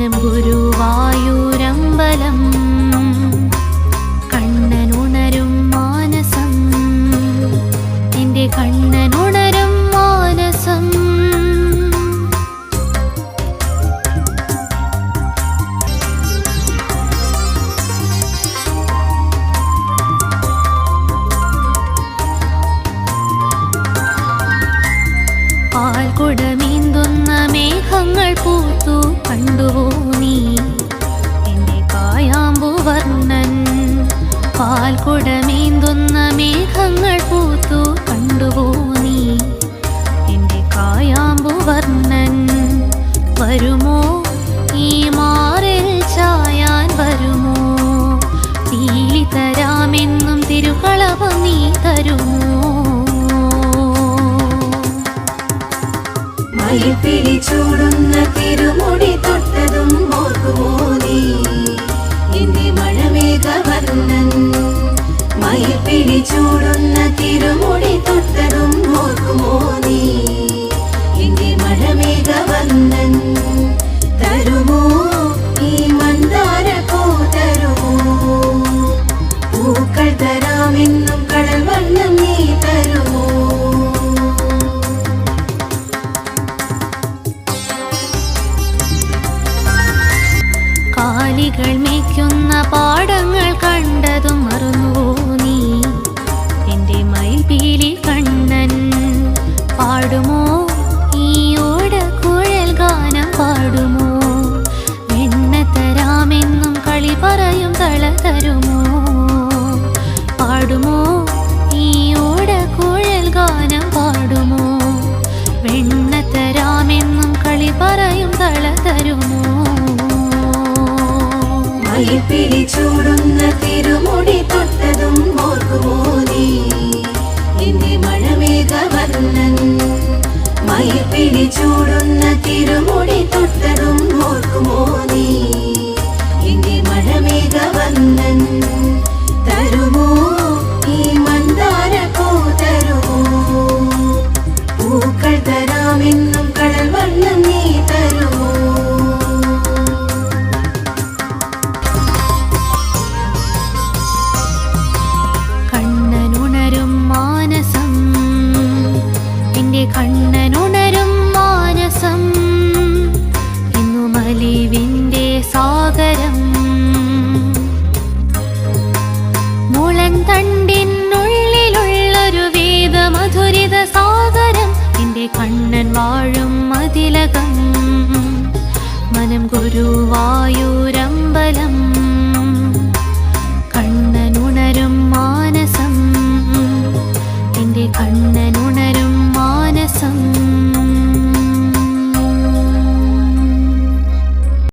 മനം ഗുരുവായൂരമ്പലം കണ്ണനുണരും മാനസം എൻ്റെ കണ്ണനുണരും മാനസം പാൽക്കുടമീന്തുന്ന മേഘങ്ങൾ പൂത്തു കണ്ടുവോ നീ എൻ്റെ കായാമ്പുവർണ്ണൻ പാൽക്കുടമീന്തുന്ന മേഘങ്ങൾ പൂത്തു കണ്ടുവോ നീ എൻ്റെ കായാമ്പുവർണ്ണൻ വരുമോ ഈ മാറിൽ ചായാൻ വരുമോ തീലി തരാമെന്നും തിരുകളവം നീ തരുമോ മയിൽപ്പിഴി ചൂടുന്ന തിരുമുടി തൊട്ടതും ഓർക്കുമോ നീ എന്റെ മഴമേഘവർണ്ണൻ മയിൽപ്പിഴി ചൂടുന്ന തിരുമുടി തൊട്ടതും ഓർക്കുമോ നീ എന്റെ മഴമേഘവർണ്ണൻ തരുമോ ഈ മന്ദാരപ്പൂ തരുമോ പൂക്കൾ തരാമെന്നും കടൽ വണ്ണം നീ തരുമോ കാലികൾ മേയ്ക്കുന്ന പാടങ്ങൾ കണ്ടതും മറന്നുവോ നീ എൻ്റെ മയിൽപീലി കണ്ണൻ പാടുമോ ഈ ഓടക്കുഴൽ ഗാനം പാടുമോ വെണ്ണ തരാമെന്നും കളി പറയും തള തരുമോ പാടുമോ ഈ ഓടക്കുഴൽ ഗാനം പാടുമോ വെണ്ണ തരാമെന്നും കളി പറയും തള തരുമോ മയിൽപ്പിഴി ചൂടുന്ന തിരുമുടി തൊട്ടതും ഓർക്കുമോ നീ എന്റെ മഴമേഘവർണ്ണൻ മയിൽപ്പിഴി ചൂടുന്ന തിരുമുടി തൊട്ടതും ഓർക്കുമോ നീ എന്റെ മഴമേഘവർണ്ണൻ തരുമോ ഈ മന്ദാരപ്പൂ തരുമോ പൂക്കൾ തരാമെന്നും കടൽ വണ്ണം നീ തരുമോ കണ്ണനുണരും മാനസം എൻ്റെ കണ്ണൻ